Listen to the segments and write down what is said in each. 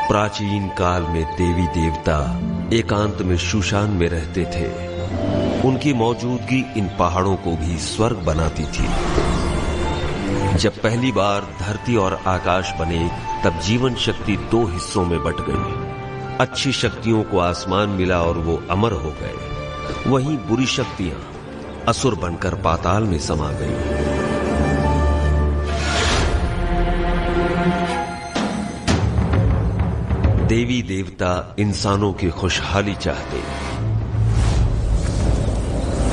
प्राचीन काल में देवी देवता एकांत में शूशान में रहते थे। उनकी मौजूदगी इन पहाड़ों को भी स्वर्ग बनाती थी। जब पहली बार धरती और आकाश बने तब जीवन शक्ति दो हिस्सों में बट गई। अच्छी शक्तियों को आसमान मिला और वो अमर हो गए। वहीं बुरी शक्तियां असुर बनकर पाताल में समा गईं। देवी देवता इंसानों की खुशहाली चाहते,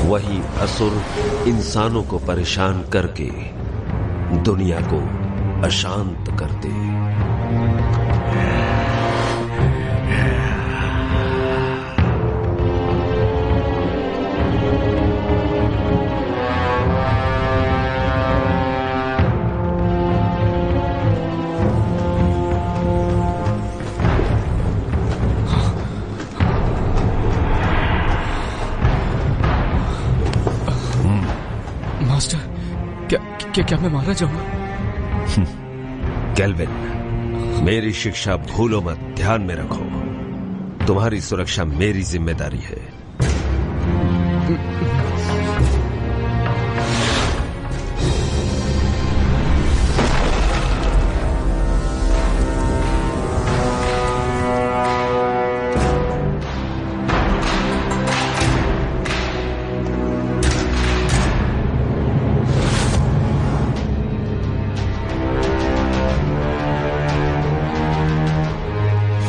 वहीं असुर इंसानों को परेशान करके दुनिया को अशांत करते। क्या मैं मारा जाऊंगा? कैल्विन, मेरी शिक्षा भूलो मत, ध्यान में रखो। तुम्हारी सुरक्षा मेरी जिम्मेदारी है।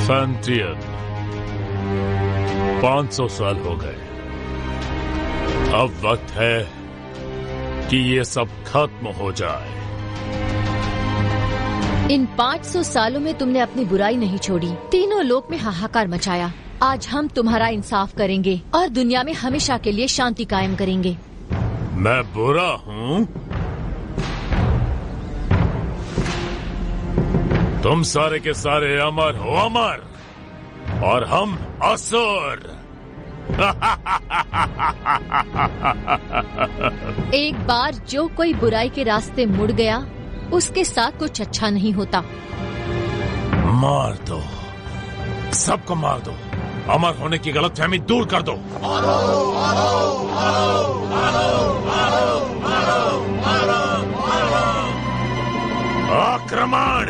फैंटियन, 500 साल हो गए। अब वक्त है कि ये सब खत्म हो जाए। इन 500 सालों में तुमने अपनी बुराई नहीं छोड़ी, तीनों लोक में हाहाकार मचाया। आज हम तुम्हारा इंसाफ करेंगे और दुनिया में हमेशा के लिए शांति कायम करेंगे। मैं बुरा हूँ? तुम सारे के सारे अमर हो, अमर, और हम असुर। एक बार जो कोई बुराई के रास्ते मुड़ गया, उसके साथ कुछ अच्छा नहीं होता। मार दो, सबको मार दो। अमर होने की गलतफहमी दूर कर दो। आक्रमण!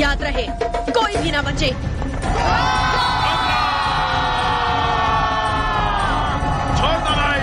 याद रहे, कोई भी ना बचे। छोड़ दो लड़ाई।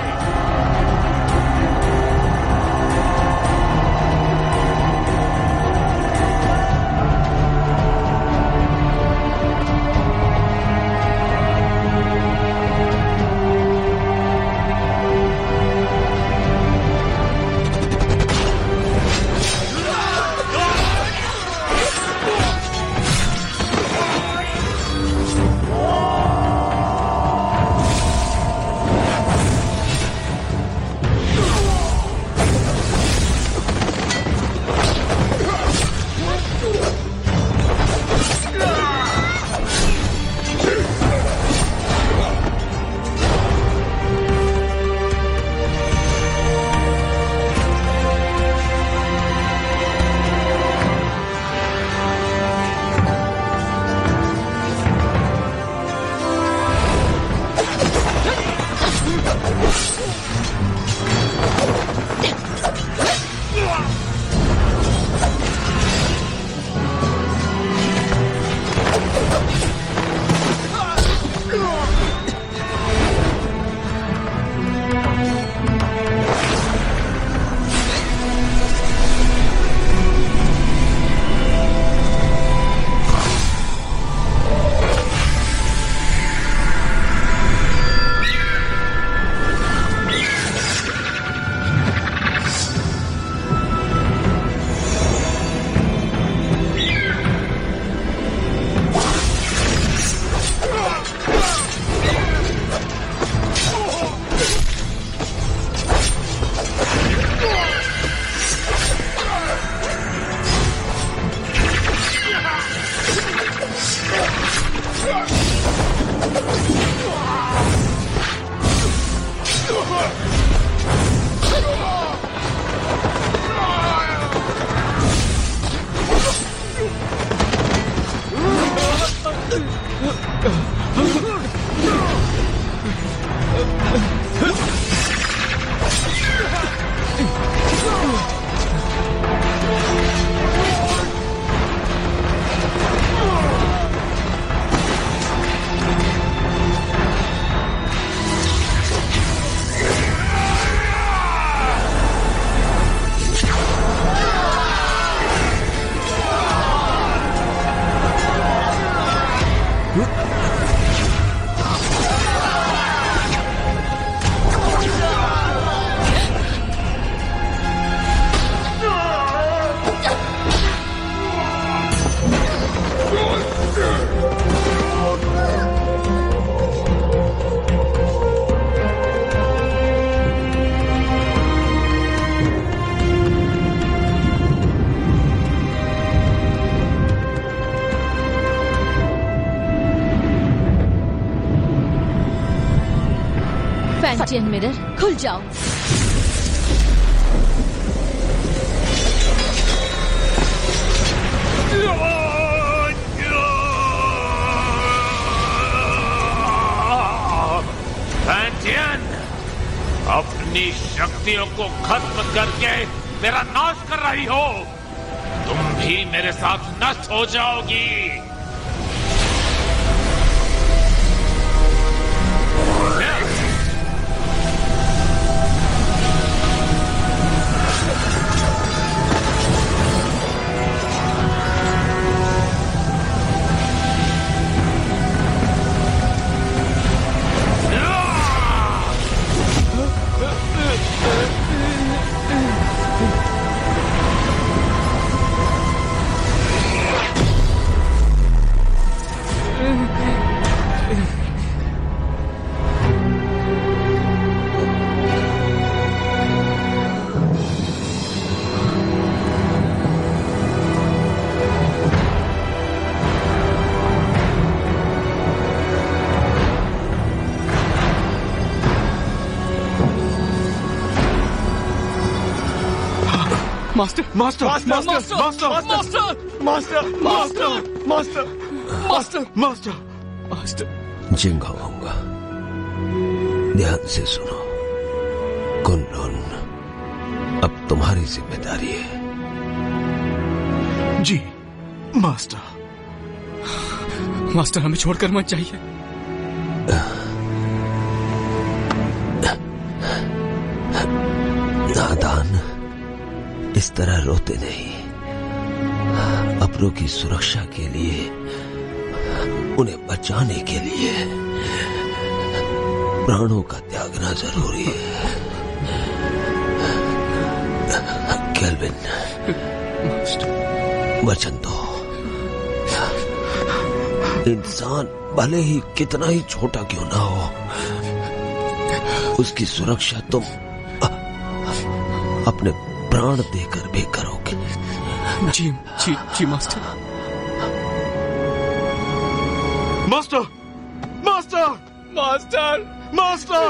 फैंटियन मिरर खुल जाओ। फैंटियन, अपनी शक्तियों को खत्म करके मेरा नाश कर रही हो। तुम भी मेरे साथ नष्ट हो जाओगी। Master master master master master master master master master master. Jinghong, ध्यान से सुनो। कुनलुन अब तुम्हारी जिम्मेदारी है। जी मास्टर। मास्टर हमें छोड़कर मत जाइए। नादान, इस तरह रोते नहीं। अपनों की सुरक्षा के लिए, उन्हें बचाने के लिए प्राणों का त्यागना जरूरी है। केल्विन, वचन दो। इंसान भले ही कितना ही छोटा क्यों ना हो, उसकी सुरक्षा तुम अपने प्राण देकर भी करोगे। जी जी जी master. Master master master master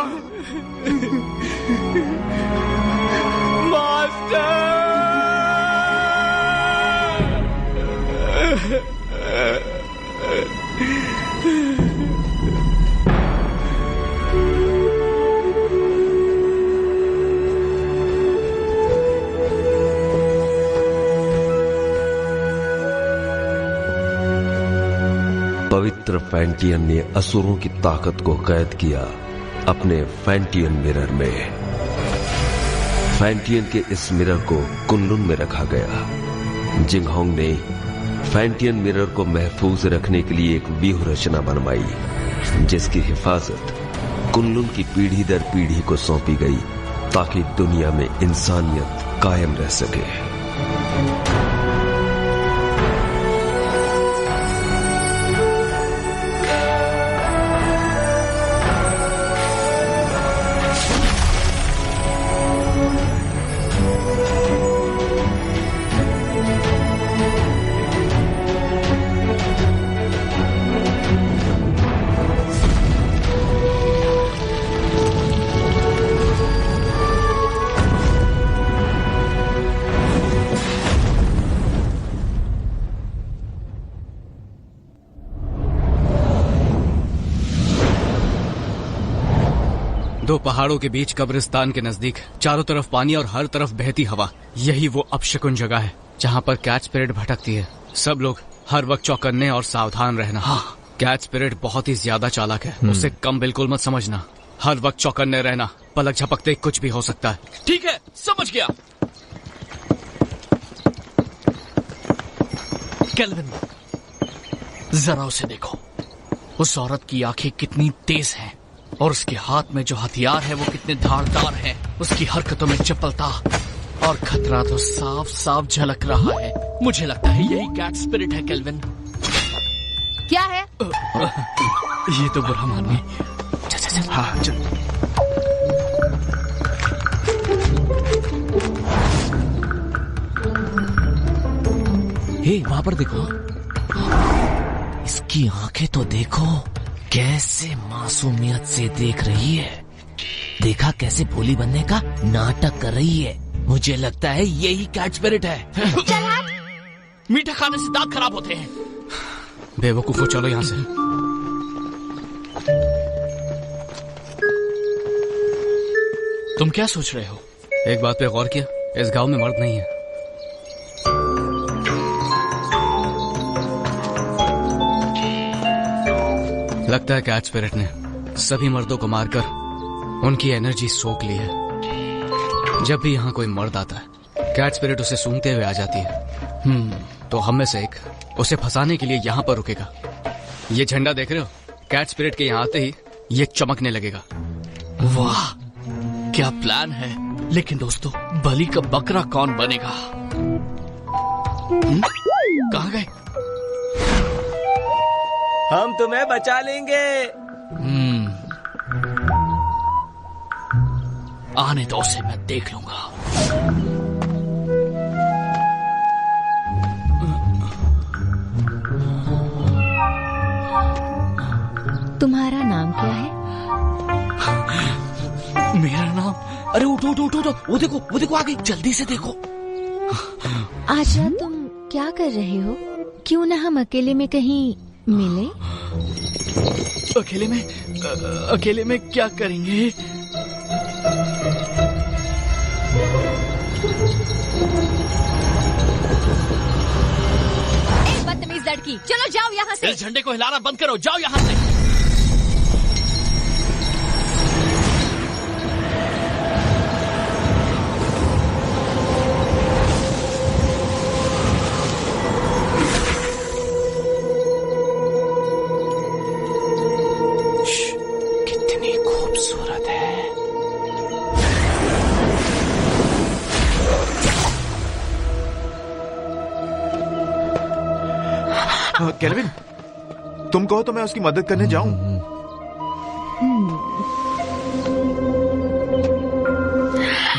पवित्र फैंटियन ने असुरों की ताकत को कैद किया अपने फैंटियन मिरर में। फैंटियन के इस मिरर को कुनलुन में रखा गया। जिंगहोंग ने फैंटियन मिरर को महफूज रखने के लिए एक व्यूह रचना बनवाई, जिसकी हिफाजत कुनलुन की पीढ़ी दर पीढ़ी को सौंपी गई, ताकि दुनिया में इंसानियत कायम रह सके। दो पहाड़ों के बीच कब्रिस्तान के नजदीक चारों तरफ पानी और हर तरफ बहती हवा, यही वो अपशकुन जगह है जहाँ पर कैट स्पिरिट भटकती है। सब लोग हर वक्त चौकन्ने और सावधान रहना। हाँ। कैट स्पिरिट बहुत ही ज्यादा चालाक है, उसे कम बिल्कुल मत समझना। हर वक्त चौकन्ने रहना, पलक झपकते कुछ भी हो सकता है। ठीक है, समझ गया। केल्विन, जरा उसे देखो। उस औरत की आंखें कितनी तेज हैं और उसके हाथ में जो हथियार है वो कितने धारदार है। उसकी हरकतों में चपलता और खतरा तो साफ साफ झलक रहा है। मुझे लगता है यही कैट स्पिरिट है। केल्विन, क्या है? ये तो बुरा मानिए। चल। हाँ चल। हे, वहां पर देखो, इसकी आंखें तो देखो, कैसे मासूमियत से देख रही है। देखा कैसे भोली बनने का नाटक कर रही है। मुझे लगता है यही कैट स्पिरिट है। मीठा खाने से दांत खराब होते हैं। बेवकूफो, चलो यहाँ से। तुम क्या सोच रहे हो? एक बात पे गौर किया, इस गांव में मर्द नहीं है। लगता है कैट स्पिरिट ने सभी मर्दों को मारकर उनकी एनर्जी सोख ली है। जब भी यहाँ कोई मर्द आता है, कैट स्पिरिट उसे सूंघते हुए आ जाती है। तो हम में से एक उसे फंसाने के लिए यहाँ पर रुकेगा। ये झंडा देख रहे हो? कैट स्पिरिट के यहाँ आते ही ये चमकने लगेगा। वाह, क्या प्लान है। लेकिन दोस्तों, बलि का बकरा कौन बनेगा? कहाँ गए? हम तुम्हें बचा लेंगे। आने दो, उसे मैं देख लूंगा। तुम्हारा नाम क्या है? मेरा नाम? अरे उठो उठो उठो, वो देखो आ गई, जल्दी से देखो। आशा, तुम क्या कर रहे हो? क्यों ना हम अकेले में कहीं मिले? अकेले में क्या करेंगे? एक बदतमीज लड़की, चलो जाओ यहाँ से। इस झंडे को हिलाना बंद करो, जाओ यहाँ से। कितनी खूबसूरत है। केल्विन, तुम कहो तो मैं उसकी मदद करने जाऊं।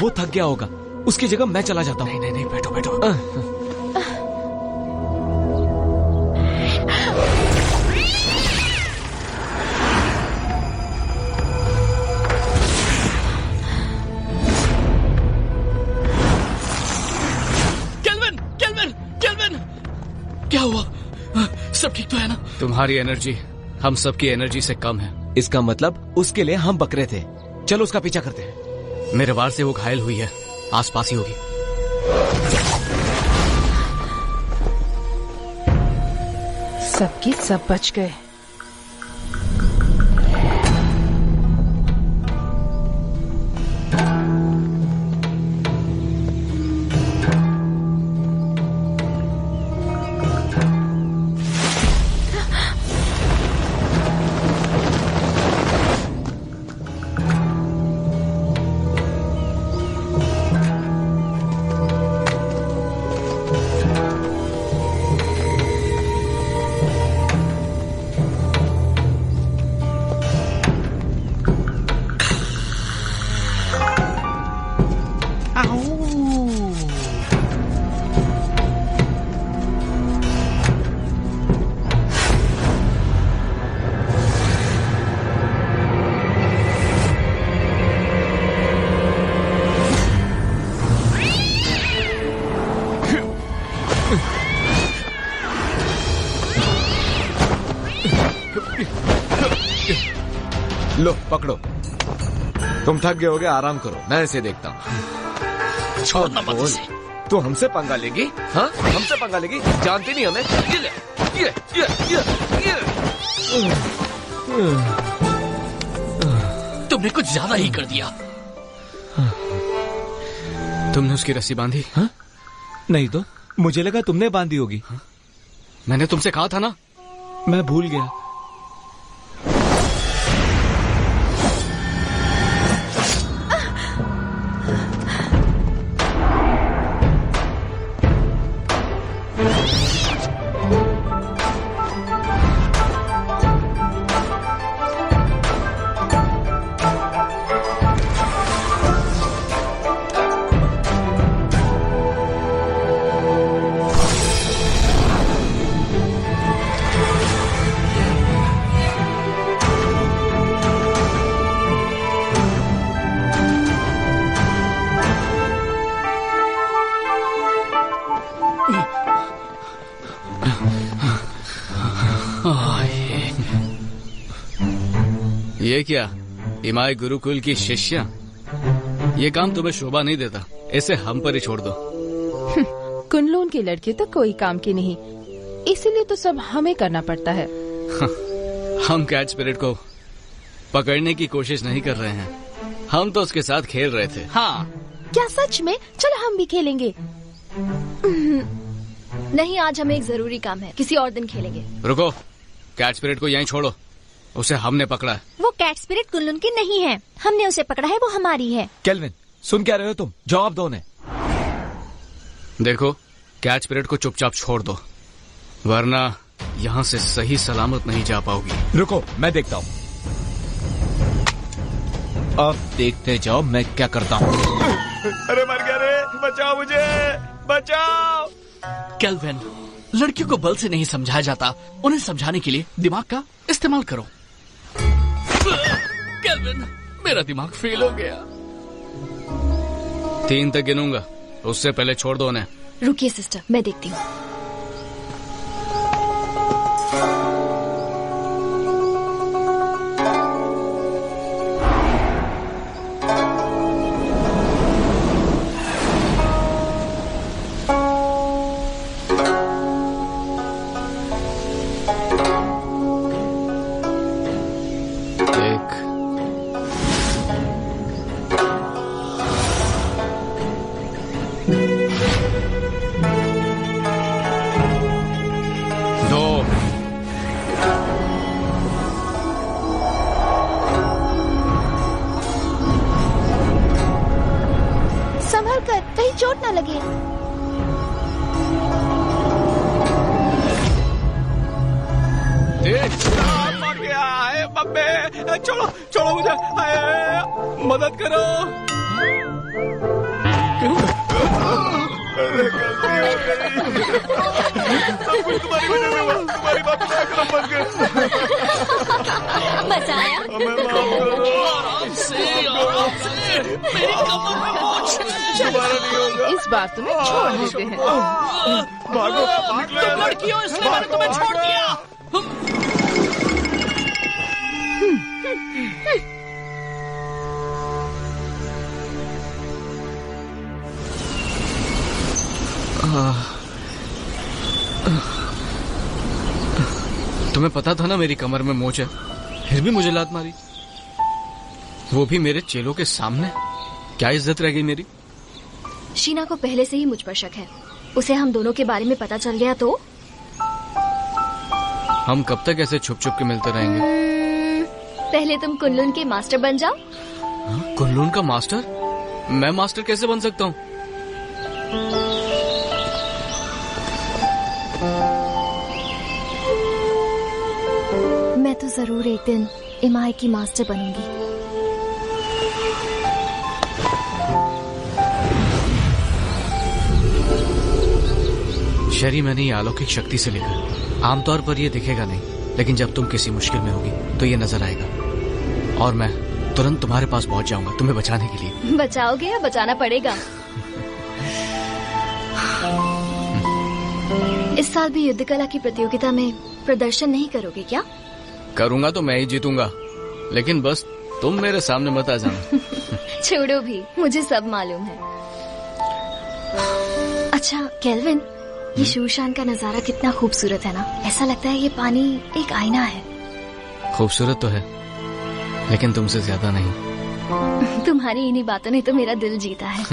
वो थक गया होगा, उसकी जगह मैं चला जाता हूँ। नहीं, बैठो बैठो। केल्विन, क्या हुआ? सब ठीक तो है ना? तुम्हारी एनर्जी हम सबकी एनर्जी से कम है। इसका मतलब उसके लिए हम बकरे थे। चलो उसका पीछा करते हैं। मेरे वार से वो घायल हुई है, आसपास ही होगी। सबके सब बच गए। लो पकड़ो, तुम थक गए होगे, आराम करो, मैं इसे देखता हूँ। छोड़ना मत इसे। तू हमसे पंगा लेगी? हाँ, हमसे पंगा लेगी? जानती नहीं हमें? ये ले, ये। तुमने कुछ ज्यादा ही कर दिया। तुमने उसकी रस्सी बांधी? हाँ? नहीं तो मुझे लगा तुमने बांधी होगी। मैंने तुमसे कहा था ना। मैं भूल गया। ये क्या, इमाई गुरुकुल की शिष्या? ये काम तुम्हें शोभा नहीं देता, इसे हम पर ही छोड़ दो। कुनलून की लड़की तो कोई काम की नहीं, इसीलिए तो सब हमें करना पड़ता है। हम कैट स्पिरिट को पकड़ने की कोशिश नहीं कर रहे हैं, हम तो उसके साथ खेल रहे थे। हाँ, क्या सच में? चलो हम भी खेलेंगे। नहीं, आज हमें एक जरूरी काम है, किसी और दिन खेलेंगे। रुको, कैट स्पिरिट को यहीं छोड़ो, उसे हमने पकड़ा है। वो कैट स्पिरिट कुनलून की नहीं है, हमने उसे पकड़ा है, वो हमारी है। केल्विन, सुन क्या रहे हो तुम? जवाब दो उन्हें। देखो, कैट स्पिरिट को चुपचाप छोड़ दो, वरना यहाँ से सही सलामत नहीं जा पाओगी। रुको, मैं देखता हूँ। अब देखते जाओ मैं क्या करता हूँ। अरे मर गया रे, बचाओ मुझे, बचाओ। केल्विन, लड़कियों को बल से नहीं समझाया जाता, उन्हें समझाने के लिए दिमाग का इस्तेमाल करो। केल्विन, मेरा दिमाग फेल हो गया। 3 तक गिनूंगा, उससे पहले छोड़ दो उन्हें। रुकिए सिस्टर, मैं देखती हूँ। कहीं चोट ना लगे। मर गया है बब्बे, छोड़ो छोड़ो मुझे, मदद करो। सब कुछ तुम्हारी वजह से हुआ, तुम्हारी बात सुना कर मर गए। बचाया? हमें माफ करो। आराम से, आराम से, मेरी कमर में मोच है। दोबारा नहीं होगा। इस बार तुम्हें छोड़ देते हैं। भागो, भाग लो। तुम लड़की हो इसलिए मैंने तुम्हें छोड़ दिया। तुम्हें पता था ना मेरी कमर में मोच है, फिर भी मुझे लात मारी, वो भी मेरे चेलों के सामने। क्या इज्जत रह गई मेरी? शीना को पहले से ही मुझ पर शक है, उसे हम दोनों के बारे में पता चल गया तो? हम कब तक ऐसे छुप छुप के मिलते रहेंगे? पहले तुम कुनलून के मास्टर बन जाओ। कुनलून का मास्टर? मैं मास्टर कैसे बन सकता हूँ? मैं तो जरूर एक दिन इमाई की मास्टर बनूंगी। शरी मैंने ये अलौकिक शक्ति से लिखा। आमतौर पर ये दिखेगा नहीं, लेकिन जब तुम किसी मुश्किल में होगी तो ये नजर आएगा और मैं तुरंत तुम्हारे पास पहुंच जाऊंगा तुम्हें बचाने के लिए। बचाओगे या बचाना पड़ेगा? इस साल भी युद्ध कला की प्रतियोगिता में प्रदर्शन नहीं करोगे क्या? करूंगा तो मैं ही जीतूंगा, लेकिन बस तुम मेरे सामने मत आ जाना। छोड़ो भी, मुझे सब मालूम है। अच्छा केल्विन, ये शूशान का नजारा कितना खूबसूरत है ना। ऐसा लगता है ये पानी एक आईना है। खूबसूरत तो है, लेकिन तुमसे ज्यादा नहीं। तुम्हारी इन्हीं बातों ने तो मेरा दिल जीता है।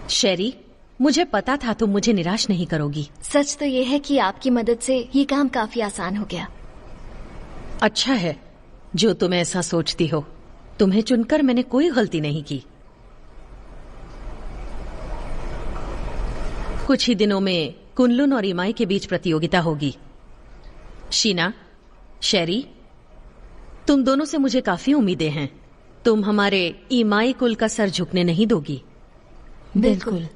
शेरी, मुझे पता था तुम मुझे निराश नहीं करोगी। सच तो ये है कि आपकी मदद से ये काम काफी आसान हो गया। अच्छा है जो तुम ऐसा सोचती हो। तुम्हें चुनकर मैंने कोई गलती नहीं की। कुछ ही दिनों में कुनलुन और इमाई के बीच प्रतियोगिता होगी। शीना, शेरी, तुम दोनों से मुझे काफी उम्मीदें हैं। तुम हमारे इमाई कुल का सर झुकने नहीं दोगी। बिल्कुल।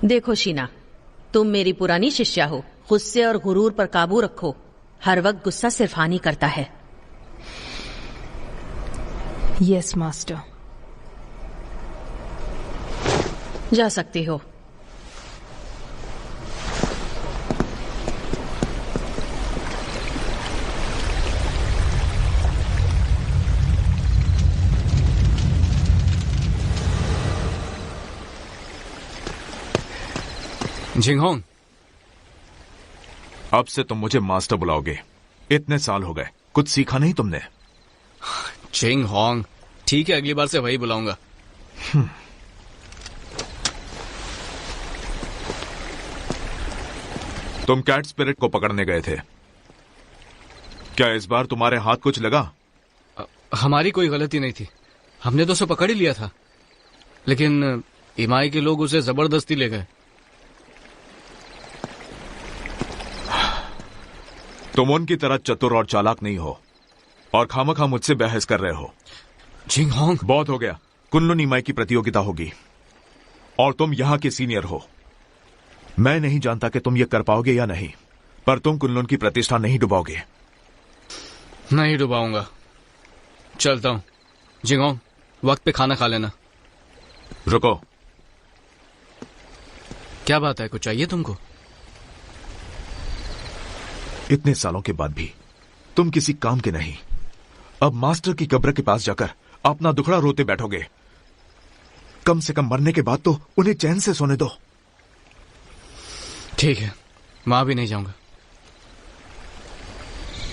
देखो शीना, तुम मेरी पुरानी शिष्या हो। गुस्से और गुरूर पर काबू रखो। हर वक्त गुस्सा सिर्फ हानि करता है। Yes master. जा सकती हो। जिंगहोंग, अब से तुम मुझे मास्टर बुलाओगे। इतने साल हो गए, कुछ सीखा नहीं तुमने? जिंगहोंग, ठीक है, अगली बार से वही बुलाऊंगा। तुम कैट स्पिरिट को पकड़ने गए थे, क्या इस बार तुम्हारे हाथ कुछ लगा? हमारी कोई गलती नहीं थी, हमने तो उसे पकड़ ही लिया था, लेकिन इमाई के लोग उसे जबरदस्ती ले गए। तुम उनकी तरह चतुर और चालाक नहीं हो और खामखा मुझसे बहस कर रहे हो। जिंगहोंग, बहुत हो गया। कुनलुन इमाई की प्रतियोगिता होगी और तुम यहां के सीनियर हो। मैं नहीं जानता कि तुम ये कर पाओगे या नहीं, पर तुम कुनलुन की प्रतिष्ठा नहीं डुबाओगे। नहीं डुबाऊंगा। चलता हूं। जिंगहोंग, वक्त पे खाना खा लेना। रुको। क्या बात है, कुछ चाहिए तुमको? इतने सालों के बाद भी तुम किसी काम के नहीं। अब मास्टर की कब्र के पास जाकर अपना दुखड़ा रोते बैठोगे। कम से कम मरने के बाद तो उन्हें चैन से सोने दो। ठीक है, वहां भी नहीं जाऊंगा।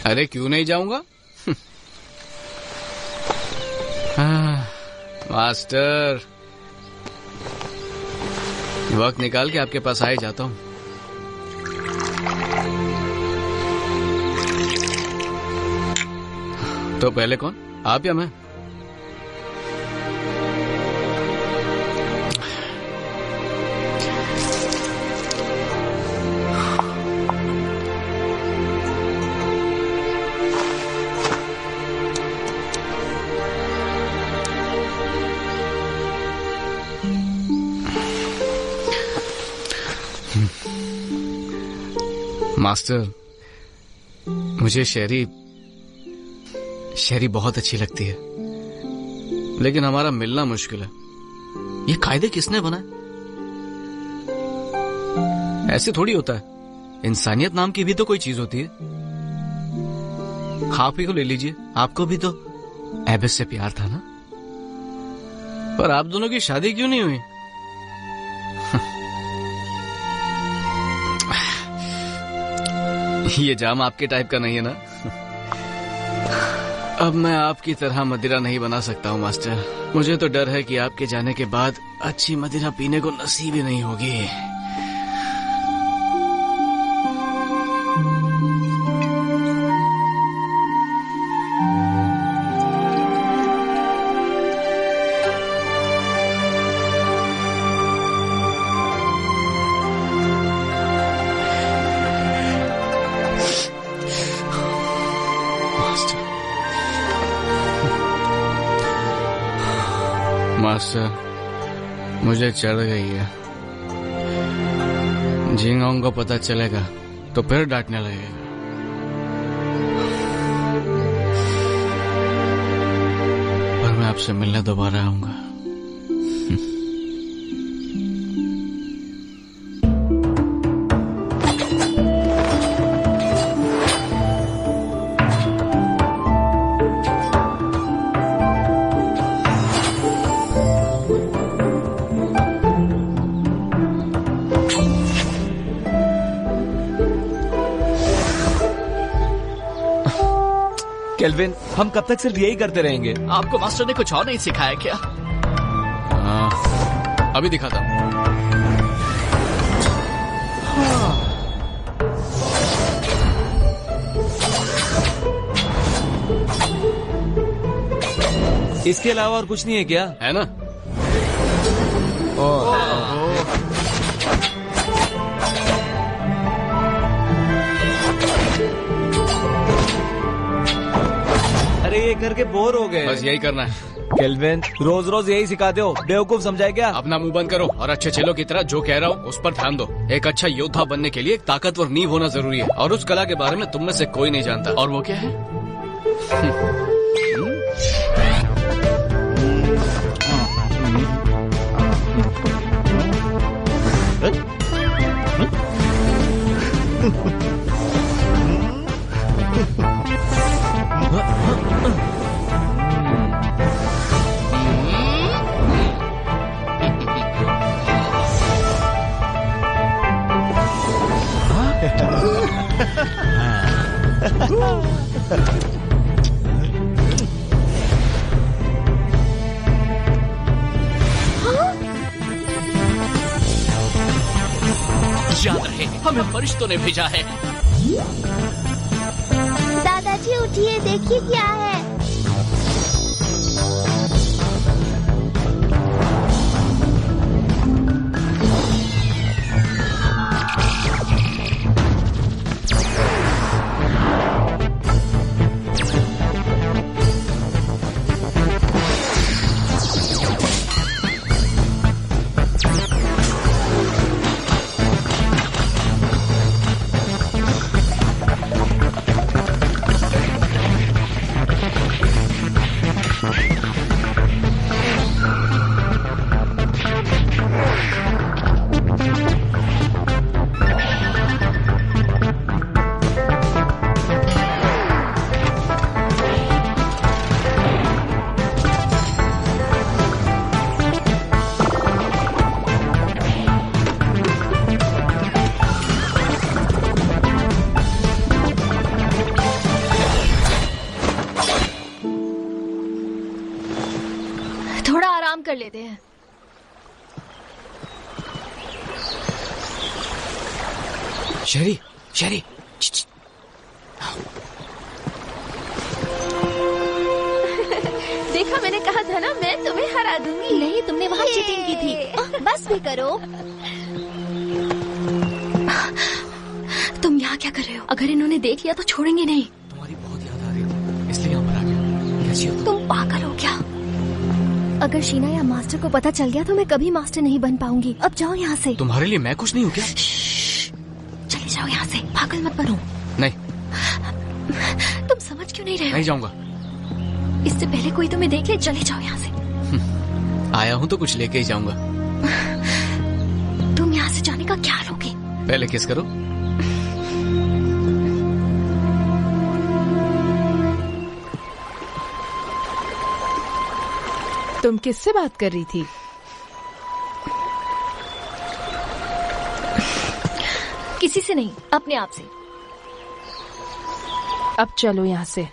अरे क्यों नहीं जाऊंगा? मास्टर, वक्त निकाल के आपके पास आ ही जाता हूं। तो पहले कौन, आप या मैं? मास्टर, मुझे शेरी बहुत अच्छी लगती है, लेकिन हमारा मिलना मुश्किल है। ये कायदे किसने बनाए? ऐसे थोड़ी होता है। इंसानियत नाम की भी तो कोई चीज होती है। आप ही को ले लीजिए, आपको भी तो एबिस से प्यार था ना, पर आप दोनों की शादी क्यों नहीं हुई? ये जाम आपके टाइप का नहीं है ना? अब मैं आपकी तरह मदिरा नहीं बना सकता हूँ मास्टर। मुझे तो डर है कि आपके जाने के बाद अच्छी मदिरा पीने को नसीब ही नहीं होगी। मास्टर, मुझे चढ़ गई है। जिंगहोंग को पता चलेगा तो फिर डांटने लगेगा। पर मैं आपसे मिलने दोबारा आऊंगा। केल्विन, हम कब तक सिर्फ यही करते रहेंगे? आपको मास्टर ने कुछ और नहीं सिखाया क्या? अभी दिखाता हूँ। इसके अलावा और कुछ नहीं है क्या? है ना? अरे ये करके बोर हो गए। बस यही करना है। केल्विन, रोज रोज यही सिखाते हो, बेवकूफ समझाए क्या? अपना मुंह बंद करो और अच्छे चेलों की तरह जो कह रहा हूँ उस पर ध्यान दो। एक अच्छा योद्धा बनने के लिए एक ताकतवर नींव होना जरूरी है, और उस कला के बारे में तुम में से कोई नहीं जानता। और वो क्या है? याद रहे, हमें फरिश्तों ने भेजा है। दादाजी उठिए, देखिए क्या है। थोड़ा आराम कर लेते हैं। शेरी, शेरी, देखा, मैंने कहा था ना, मैं तुम्हें हरा दूंगी। नहीं, तुमने वहाँ चीटिंग की थी। बस भी करो। तुम यहाँ क्या कर रहे हो? अगर इन्होंने देख लिया तो छोड़ेंगे नहीं। तुम्हारी बहुत याद आ रही है, इसलिए यहाँ पर आ गया। कैसी हो तुम पागल हो क्या? अगर शीना या मास्टर को पता चल गया तो मैं कभी मास्टर नहीं बन पाऊंगी। अब जाओ यहाँ से। तुम्हारे लिए मैं कुछ नहीं हूँ क्या? चले जाओ यहाँ से, पागल मत बनो। नहीं, तुम समझ क्यों नहीं रहे हो? नहीं जाऊंगा। इससे पहले कोई तुम्हें देख ले, चले जाओ यहाँ से। आया हूँ तो कुछ लेके ही जाऊंगा। तुम यहाँ से जाने का क्या लोगे? पहले किस करो। तुम किससे बात कर रही थी? किसी से नहीं, अपने आप से। अब चलो यहाँ से।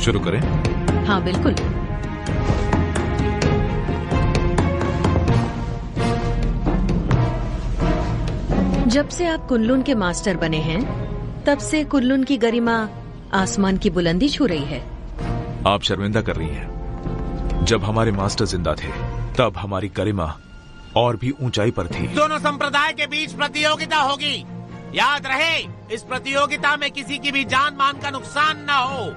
शुरू करें? हाँ बिल्कुल। जब से आप कुनलुन के मास्टर बने हैं, तब से कुनलुन की गरिमा आसमान की बुलंदी छू रही है। आप शर्मिंदा कर रही हैं। जब हमारे मास्टर जिंदा थे, तब हमारी गरिमा और भी ऊंचाई पर थी। दोनों संप्रदाय के बीच प्रतियोगिता होगी। याद रहे, इस प्रतियोगिता में किसी की भी जान मान का नुकसान न हो।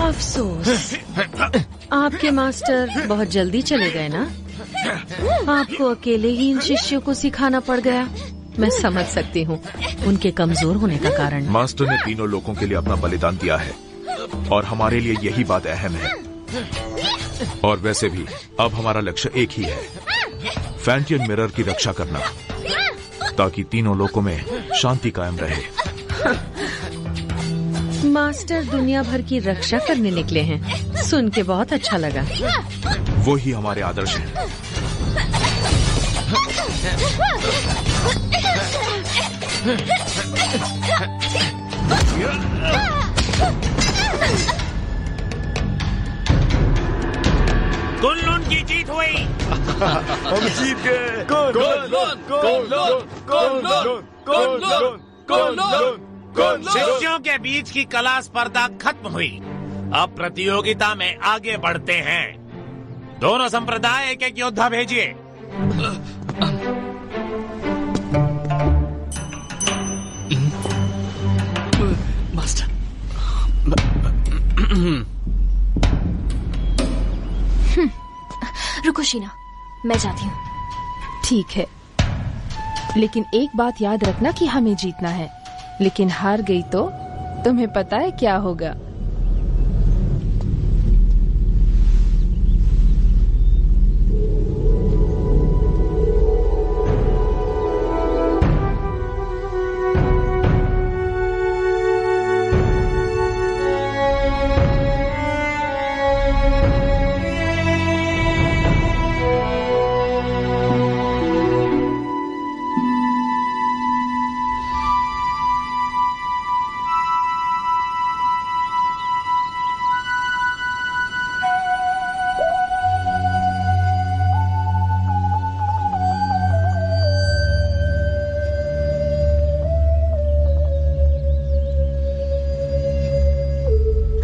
अफसोस, आपके मास्टर बहुत जल्दी चले गए ना। आपको अकेले ही इन शिष्यों को सिखाना पड़ गया। मैं समझ सकती हूँ उनके कमजोर होने का कारण। मास्टर ने तीनों लोगों के लिए अपना बलिदान दिया है और हमारे लिए यही बात अहम है। और वैसे भी अब हमारा लक्ष्य एक ही है, फैंटियन मिरर की रक्षा करना, ताकि तीनों लोकों में शांति कायम रहे। मास्टर दुनिया भर की रक्षा करने निकले हैं, सुन के बहुत अच्छा लगा। वो ही हमारे आदर्श हैं। कुनलुन की जीत हुई। हम जीत गए। शिष्यों के बीच की कला स्पर्धा खत्म हुई। अब प्रतियोगिता में आगे बढ़ते हैं। दोनों संप्रदाय एक एक योद्धा भेजिए। मास्टर, रुको शीना, मैं जाती हूँ। ठीक है, लेकिन एक बात याद रखना कि हमें जीतना है। लेकिन हार गई तो तुम्हें पता है क्या होगा।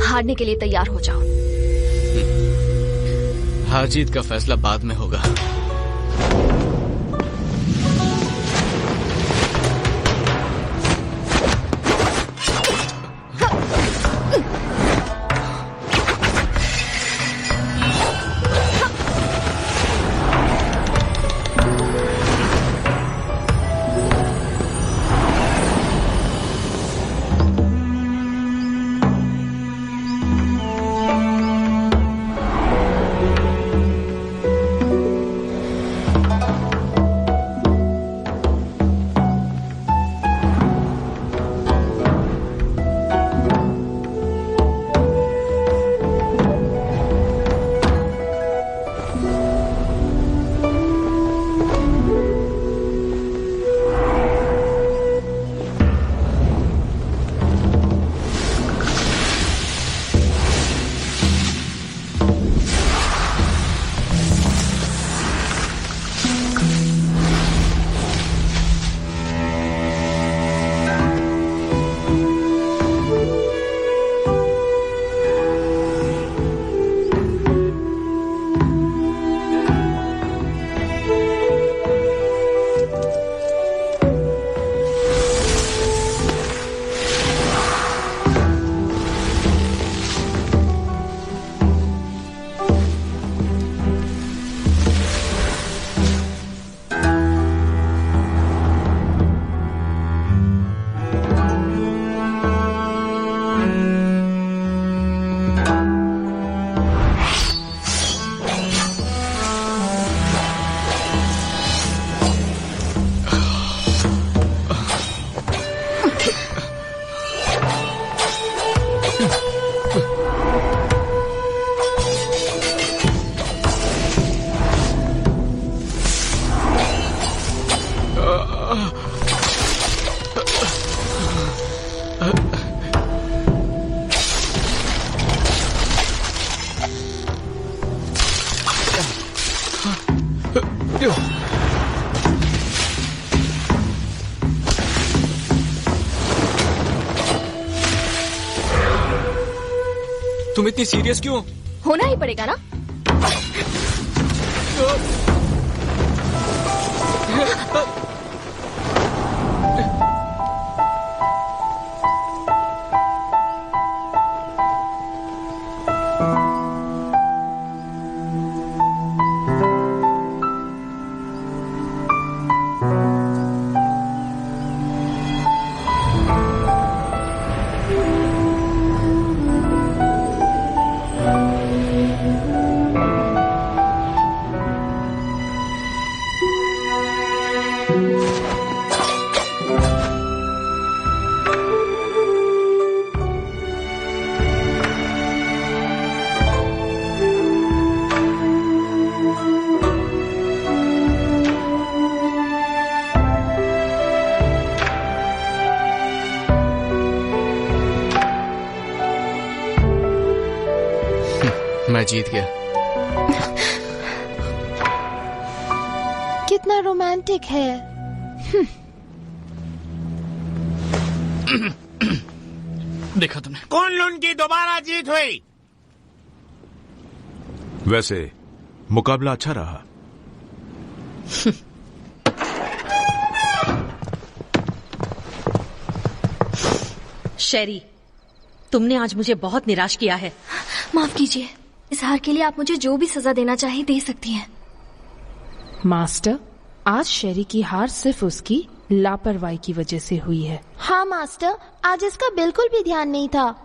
हारने के लिए तैयार हो जाओ। हार जीत का फैसला बाद में होगा। तुम इतनी सीरियस क्यों? होना ही पड़ेगा ना। मैं जीत गया। कितना रोमांटिक है। देखा तुमने, कुन-लुन की दोबारा जीत हुई। वैसे मुकाबला अच्छा रहा। शेरी, तुमने आज मुझे बहुत निराश किया है। माफ कीजिए, इस हार के लिए आप मुझे जो भी सजा देना चाहे दे सकती हैं। मास्टर, आज शेरी की हार सिर्फ उसकी लापरवाही की वजह से हुई है। हाँ मास्टर, आज इसका बिल्कुल भी ध्यान नहीं था।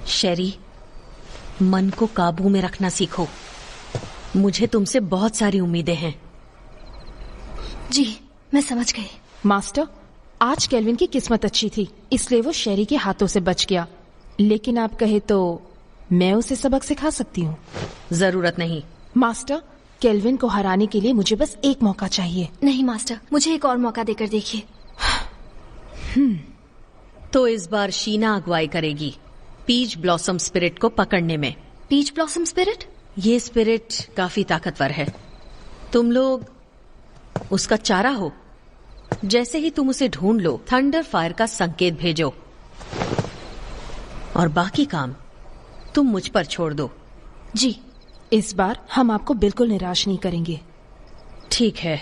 शेरी, मन को काबू में रखना सीखो। मुझे तुमसे बहुत सारी उम्मीदें हैं। जी, मैं समझ गई। मास्टर, आज केल्विन की किस्मत अच्छी थी, इसलिए वो शेरी के हाथों से बच गया। लेकिन आप कहे तो मैं उसे सबक सिखा सकती हूँ। जरूरत नहीं। मास्टर, केल्विन को हराने के लिए मुझे बस एक मौका चाहिए। नहीं मास्टर, मुझे एक और मौका देकर देखिए। तो इस बार शीना अगुवाई करेगी पीच ब्लॉसम स्पिरिट को पकड़ने में। Peach blossom spirit? ये स्पिरिट काफी ताकतवर है। तुम लोग उसका चारा हो। जैसे ही तुम उसे ढूंढ लो, थंडर फायर का संकेत भेजो और बाकी काम तुम मुझ पर छोड़ दो। जी, इस बार हम आपको बिल्कुल निराश नहीं करेंगे। ठीक है,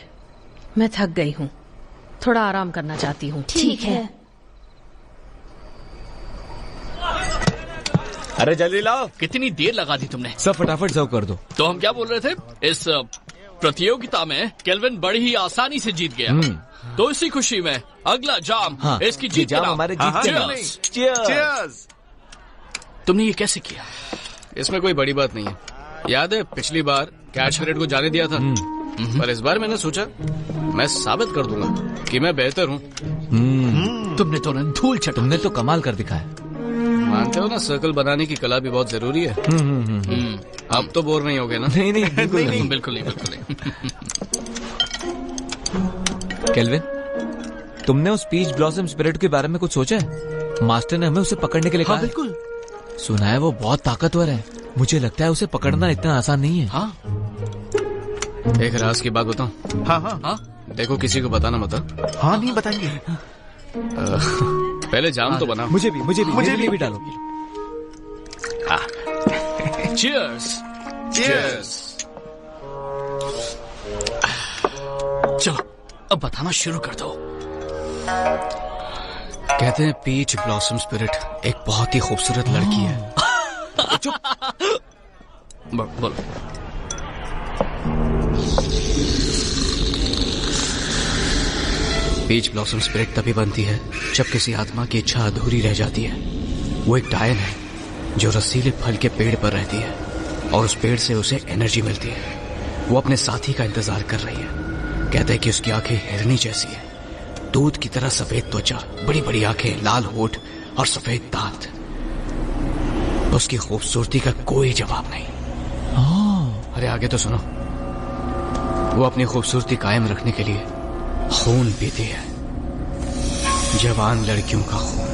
मैं थक गई हूँ, थोड़ा आराम करना चाहती हूँ। ठीक है। अरे जल्दी लाओ। कितनी देर लगा दी तुमने? सब फटाफट सर्व कर दो। तो हम क्या बोल रहे थे? इस प्रतियोगिता में केल्विन बड़ी ही आसानी से जीत गया। तो इसी खुशी में अगला जाम इसकी जीत जाम का हमारे जीत के नाम। Cheers! तुमने ये कैसे किया? इसमें कोई बड़ी बात नहीं है। याद है पिछली बार कैच पीरियड को जाने दिया था, पर इस बार मैंने सोचा मैं साबित कर दूंगा कि मैं बेहतर हूँ। तुमने तो धूल चटा। तुमने तो कमाल कर दिखाया। मानते हो ना, सर्कल बनाने की कला भी बहुत जरूरी है। अब तो बोर नहीं होगे ना? नहीं नहीं बिल्कुल नहीं। बिल्कुल नहीं, बिल्कुल नहीं। केल्विन, तुमने उस पीच ब्लॉसम स्पिरिट के बारे में कुछ सोचा है? मास्टर ने हमें उसे पकड़ने के लिए कहा। हाँ, बिल्कुल। सुना है वो बहुत ताकतवर है। मुझे लगता है उसे पकड़ना इतना आसान नहीं है। हाँ, एक राज की बात बताऊं? हाँ हाँ हाँ, देखो किसी को बताना मत। हाँ, नहीं बताएंगे। पहले जाम तो बना। मुझे भी डालो। चीयर्स। Cheers! चलो अब बताना शुरू कर दो। कहते हैं पीच ब्लॉसम स्पिरिट एक बहुत ही खूबसूरत लड़की है। बोलो। पीच ब्लॉसम स्पिरिट तभी बनती है जब किसी आत्मा की इच्छा अधूरी रह जाती है। वो एक डायन है जो रसीले फल के पेड़ पर रहती है और उस पेड़ से उसे एनर्जी मिलती है। वो अपने साथी का इंतजार कर रही है। कहते हैं कि उसकी आंखें हिरनी जैसी है, दूध की तरह सफेद त्वचा, बड़ी बड़ी आंखें, लाल होठ और सफेद दांत। उसकी खूबसूरती का कोई जवाब नहीं। अरे आगे तो सुनो। वो अपनी खूबसूरती कायम रखने के लिए खून पीती है, जवान लड़कियों का खून।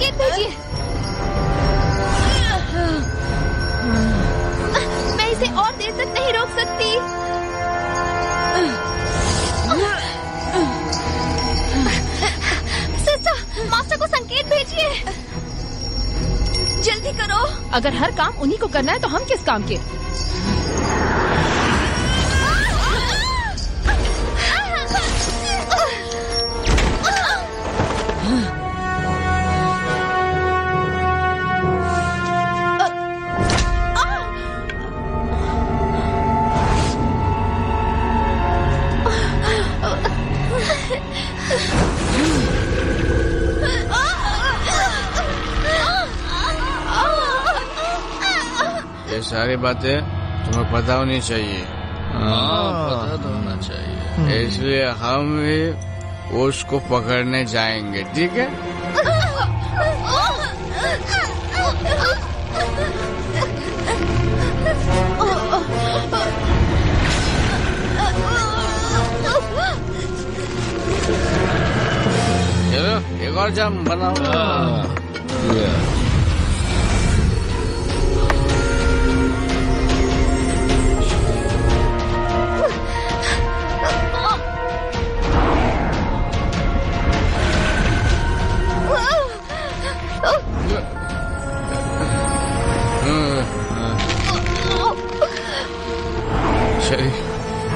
संकेत भेजिए। मैं इसे और देर तक नहीं रोक सकती। सिस्टर, मास्टर को संकेत भेजिए। जल्दी करो। अगर हर काम उन्हीं को करना है तो हम किस काम के? ये सारी बातें तुम्हें पता होनी चाहिए। पता तो होना चाहिए। इसलिए हम भी उसको पकड़ने जाएंगे, ठीक है? चलो एक और जाम बनाओ।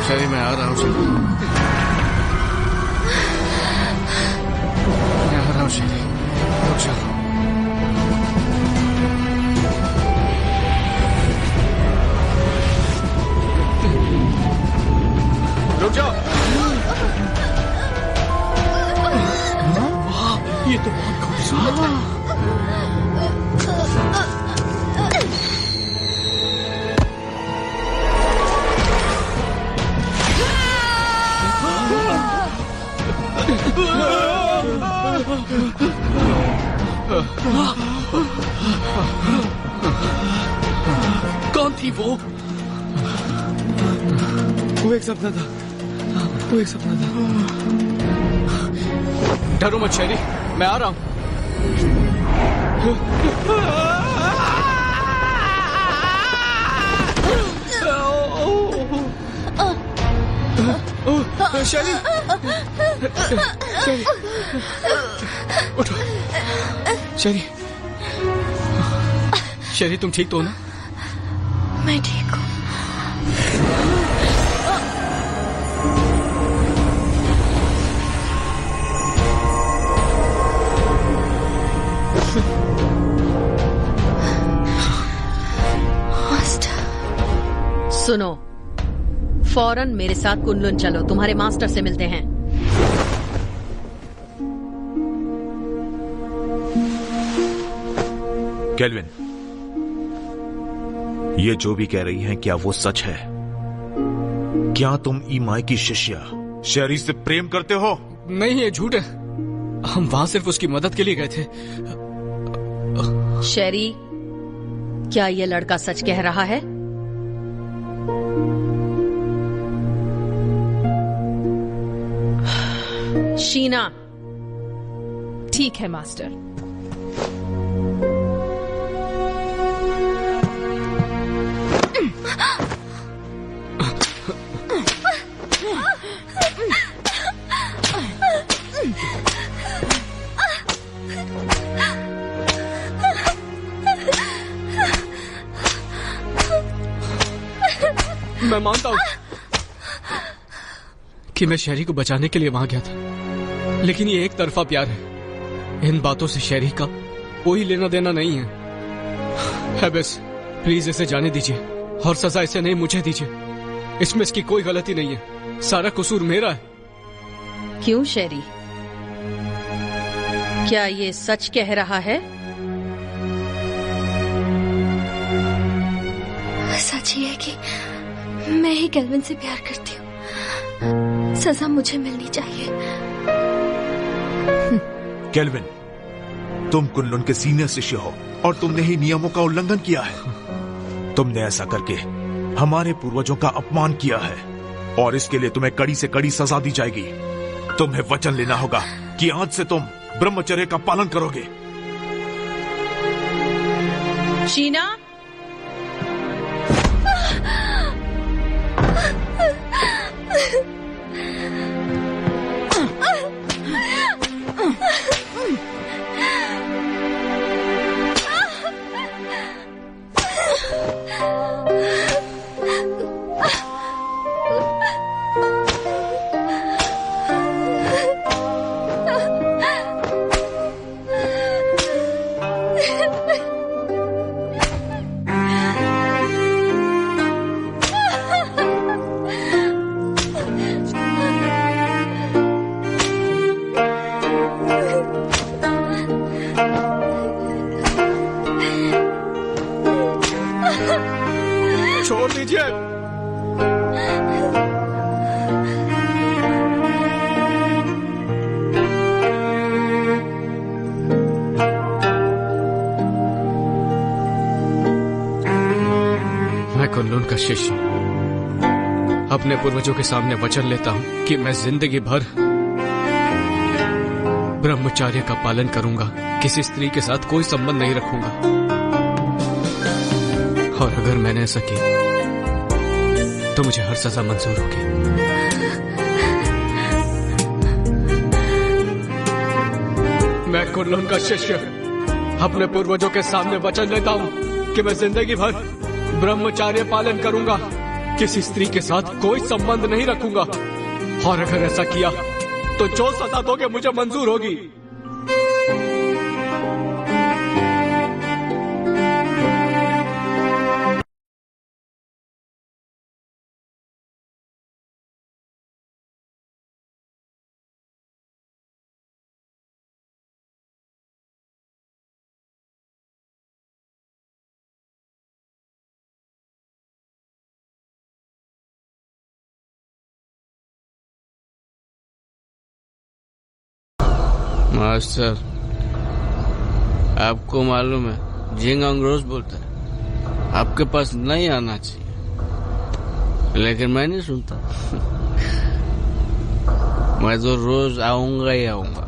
शरी मैं आ रहा हूँ। मैं आ रहा हूँ शरी, रुक जाओ। रुक जाओ। ये तो बहुत खूबसूरत है। कौन थी वो? वो एक सपना था। वो एक सपना था। डरो मत शेरी, मैं आ रहा हूँ। शेरी, उठो। शेरी, शेरी तुम ठीक तो हो ना? मैं ठीक हूँ। सुनो, फौरन मेरे साथ कुनलुन चलो, तुम्हारे मास्टर से मिलते हैं। केल्विन, ये जो भी कह रही हैं क्या वो सच है? क्या तुम ईमाई की शिष्या शेरी से प्रेम करते हो? नहीं, ये झूठ है। हम वहां सिर्फ उसकी मदद के लिए गए थे। शेरी, क्या ये लड़का सच कह रहा है? शीना। ठीक है मास्टर। मैं मानता हूं कि मैं शेरी को बचाने के लिए वहां गया था, लेकिन ये एक तरफा प्यार है। इन बातों से शेरी का कोई लेना देना नहीं है। बस प्लीज इसे जाने दीजिए और सजा इसे नहीं मुझे दीजिए। इसमें इसकी कोई गलती नहीं है, सारा कसूर मेरा है। क्यों शेरी, क्या ये सच कह रहा है? सच ये है कि मैं ही केल्विन से प्यार करती हूँ। सजा मुझे मिलनी चाहिए। केल्विन, तुम कुनलुन के सीनियर शिष्य हो और तुमने ही नियमों का उल्लंघन किया है। तुमने ऐसा करके हमारे पूर्वजों का अपमान किया है और इसके लिए तुम्हें कड़ी से कड़ी सजा दी जाएगी। तुम्हें वचन लेना होगा कि आज से तुम ब्रह्मचर्य का पालन करोगे। शीना, छोड़ दीजिए। मैं कुनलुन का शिष्य अपने पूर्वजों के सामने वचन लेता हूँ कि मैं जिंदगी भर ब्रह्मचर्य का पालन करूंगा, किसी स्त्री के साथ कोई संबंध नहीं रखूंगा। और अगर मैंने ऐसा किया तो मुझे हर सजा मंजूर होगी। मैं कुनलुन का शिष्य अपने पूर्वजों के सामने वचन लेता हूँ कि मैं जिंदगी भर ब्रह्मचर्य पालन करूंगा, किसी स्त्री के साथ कोई संबंध नहीं रखूंगा। और अगर ऐसा किया तो जो सजा दोगे मुझे मंजूर होगी। मास्टर, आपको मालूम है जिंगांग रोज बोलता है आपके पास नहीं आना चाहिए, लेकिन मैं नहीं सुनता। मैं तो रोज आऊंगा ही आऊंगा।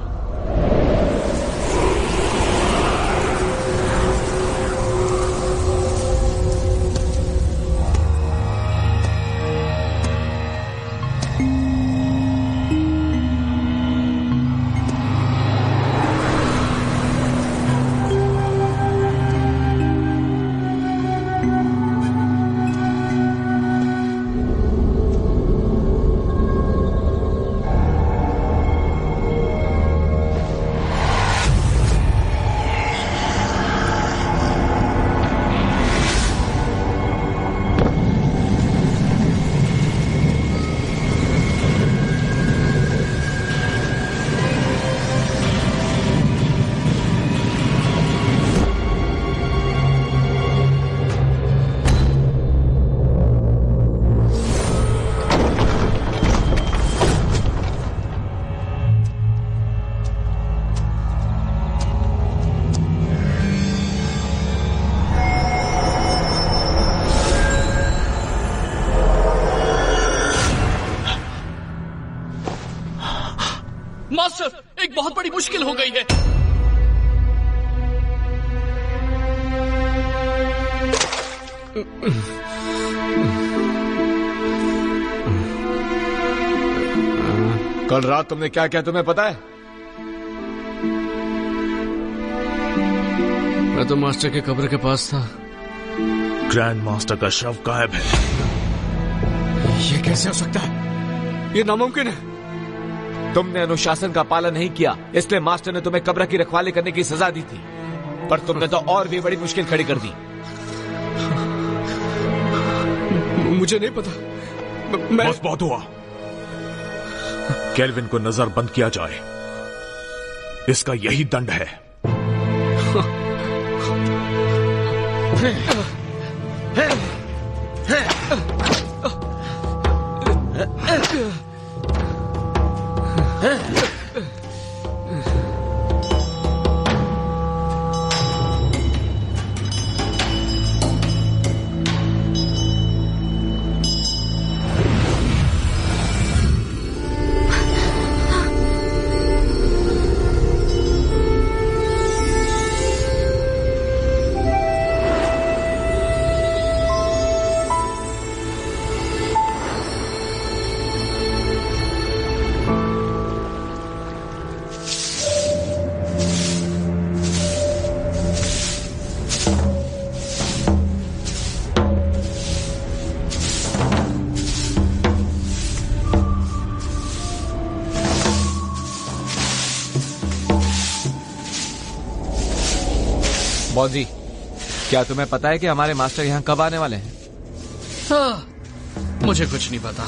मास्टर, एक बहुत बड़ी मुश्किल हो गई है। कल रात तुमने क्या किया तुम्हें पता है? मैं तो मास्टर के कब्र के पास था। ग्रैंड मास्टर का शव गायब है। ये कैसे हो सकता है? ये नामुमकिन है। तुमने अनुशासन का पालन नहीं किया, इसलिए मास्टर ने तुम्हें कब्र की रखवाली करने की सजा दी थी, पर तुमने तो और भी बड़ी मुश्किल खड़ी कर दी। मुझे नहीं पता। बस बहुत हुआ। केल्विन को नजर बंद किया जाए, इसका यही दंड है। मौजी, क्या तुम्हें पता है कि हमारे मास्टर यहाँ कब आने वाले हैं? मुझे कुछ नहीं पता।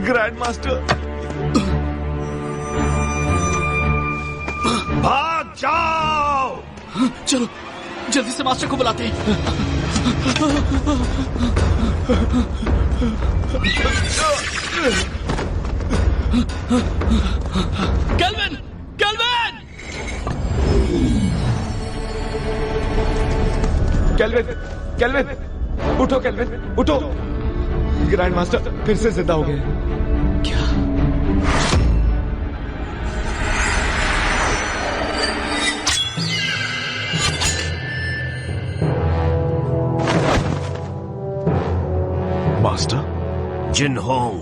ग्रैंड मास्टर, भाग जाओ! चलो जल्दी से मास्टर को बुलाते हैं। केल्विन! केल्विन! केल्विन, केल्विन, उठो केल्विन, उठो। ग्रैंड मास्टर फिर से जिंदा हो गए। मास्टर, जिनहोंग,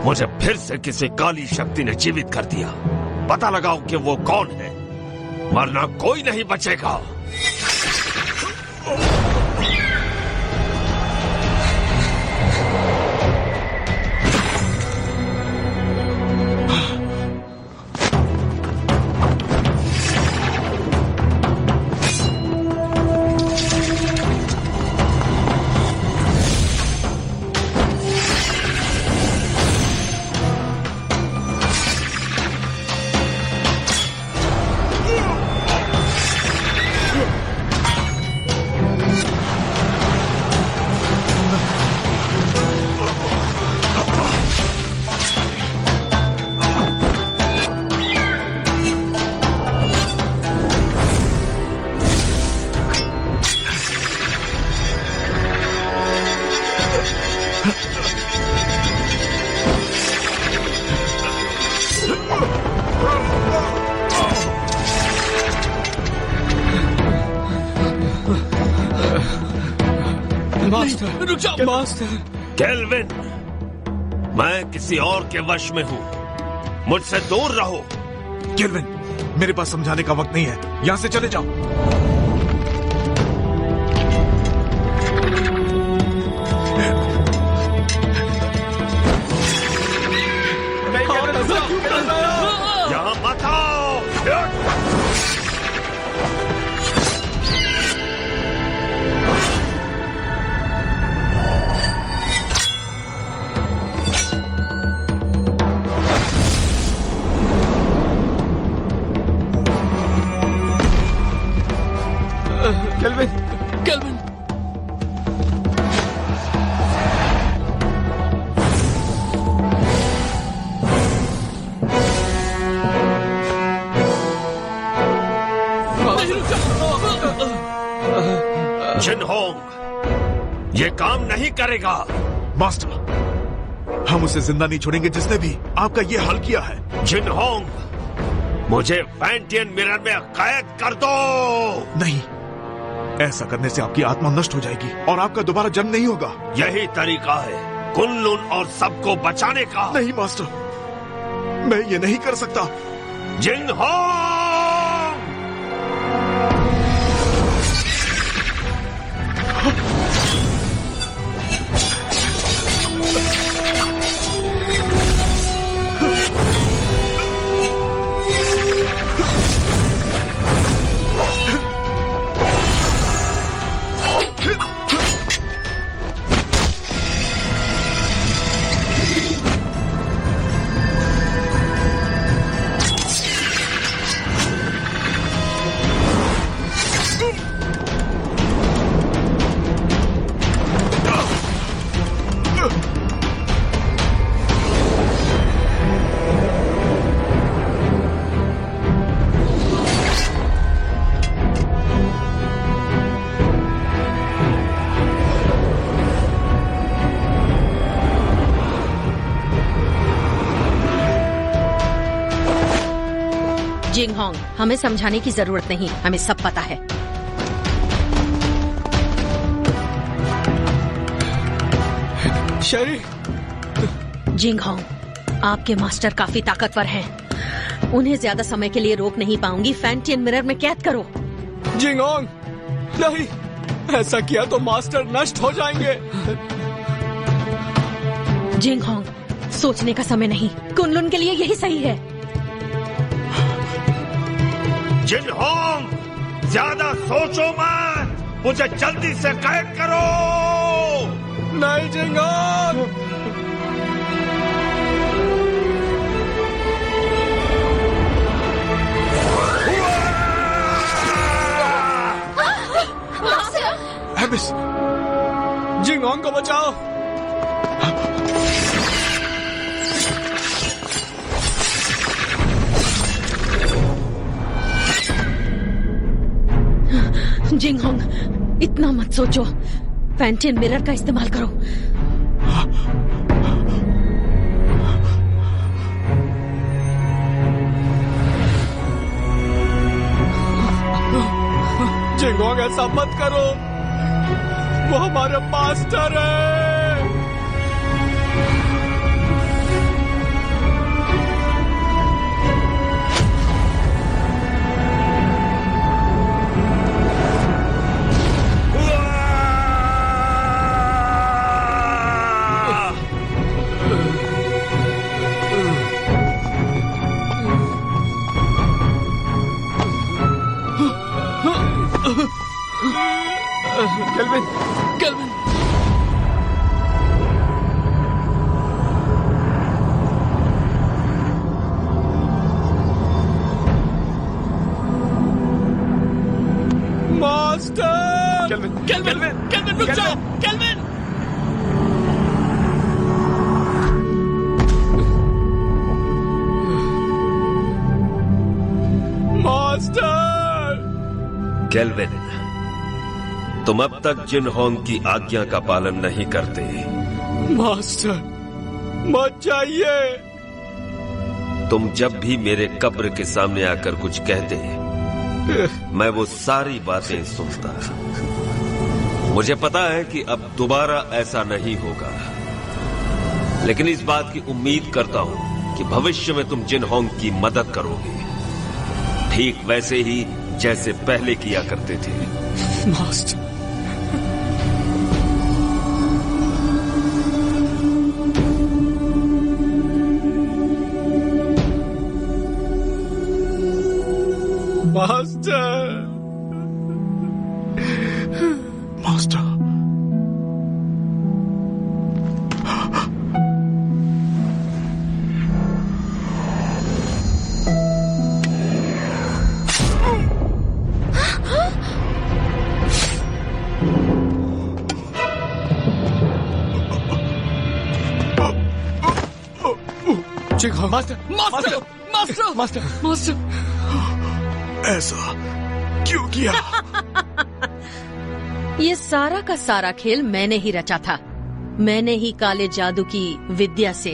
मुझे फिर से किसी काली शक्ति ने जीवित कर दिया। पता लगाओ कि वो कौन है, वरना कोई नहीं बचेगा। मास्टर रुक जाओ। मास्टर केल्विन, मैं किसी और के वश में हूँ, मुझसे दूर रहो। केल्विन, मेरे पास समझाने का वक्त नहीं है, यहाँ से चले जाओ। यहाँ मत आओ। केल्विन, केल्विन, जिनहोंग, ये काम नहीं करेगा। मास्टर, हम उसे जिंदा नहीं छोड़ेंगे जिसने भी आपका ये हाल किया है। जिनहोंग, मुझे फैंटियन मिरर में कैद कर दो। नहीं, ऐसा करने से आपकी आत्मा नष्ट हो जाएगी और आपका दोबारा जन्म नहीं होगा। यही तरीका है कुनलुन और सबको बचाने का। नहीं मास्टर, मैं ये नहीं कर सकता। जिनहोंग! जिंगहोंग, हमें समझाने की जरूरत नहीं, हमें सब पता है। शेरी। जिंगहोंग, आपके मास्टर काफी ताकतवर हैं। उन्हें ज्यादा समय के लिए रोक नहीं पाऊंगी। फैंटियन मिरर में कैद करो। जिंगहोंग, नहीं, ऐसा किया तो मास्टर नष्ट हो जाएंगे। जिंगहोंग, सोचने का समय नहीं। कुनलुन के लिए यही सही है। जिनहोंग, ज्यादा सोचो मत, मुझे जल्दी से कैद करो। नहीं जिंगहोंग। एबिस, जिंगहोंग को बचाओ। जिंगहोंग, इतना मत सोचो। फैंटियन मिरर का इस्तेमाल करो। जिंगहोंग, ऐसा मत करो। वो हमारे मास्टर है। Kelvin, kelvin, master. Kelvin, kelvin, kelvin, रुक जाओ। Kelvin, master. केल्विन, तुम अब तक जिनहोंग की आज्ञा का पालन नहीं करते। मास्टर, मत जाइए। तुम जब भी मेरे कब्र के सामने आकर कुछ कहते, मैं वो सारी बातें सुनता। मुझे पता है कि अब दोबारा ऐसा नहीं होगा, लेकिन इस बात की उम्मीद करता हूं कि भविष्य में तुम जिनहोंग की मदद करोगे, ठीक वैसे ही जैसे पहले किया करते थे। Master, master, master. Jinghong, master, master, master, master, master. ऐसा क्यों किया? ये सारा का सारा खेल मैंने ही रचा था। मैंने ही काले जादू की विद्या से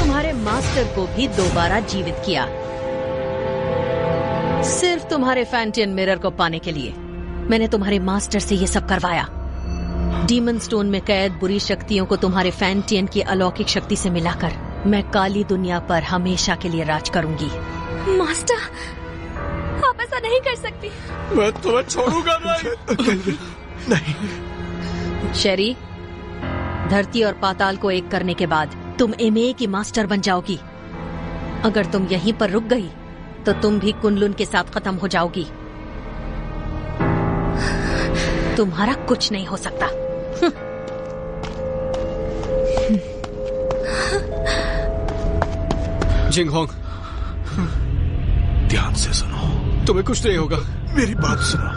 तुम्हारे मास्टर को भी दोबारा जीवित किया, सिर्फ तुम्हारे फैंटियन मिरर को पाने के लिए। मैंने तुम्हारे मास्टर से ये सब करवाया। डीमन स्टोन में कैद बुरी शक्तियों को तुम्हारे फैंटियन की अलौकिक शक्ति से मिलाकर मैं काली दुनिया पर हमेशा के लिए राज करूंगी। मास्टर, आप ऐसा नहीं कर सकती। मैं तुम्हें छोड़ूंगा नहीं। नहीं। शेरी, धरती और पाताल को एक करने के बाद तुम एमए की मास्टर बन जाओगी। अगर तुम यहीं पर रुक गई तो तुम भी कुनलुन के साथ खत्म हो जाओगी। तुम्हारा कुछ नहीं हो सकता। जिंगहोंग, ध्यान से सुनो। तुम्हें कुछ नहीं होगा। मेरी बात सुनो।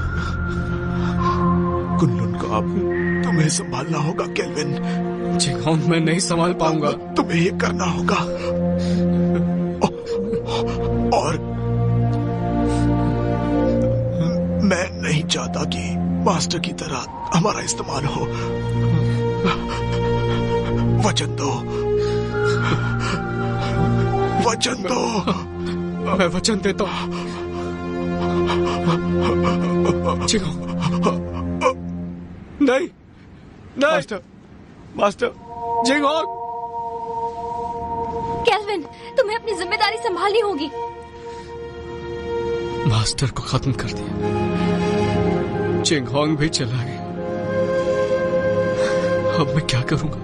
कुनलुन को अब तुम्हें संभालना होगा केल्विन। जिंगहोंग, मैं नहीं संभाल पाऊंगा। तुम्हें ये करना होगा। और मैं नहीं चाहता कि मास्टर की तरह हमारा इस्तेमाल हो। वचन दो, वचन दो। मैं वचन देता हूं। नहीं, मास्टर मास्टर जिंगहोंग। केल्विन, तुम्हें अपनी जिम्मेदारी संभालनी होगी। मास्टर को खत्म कर दिया, जिंगहोंग भी चला गया। अब मैं क्या करूंगा?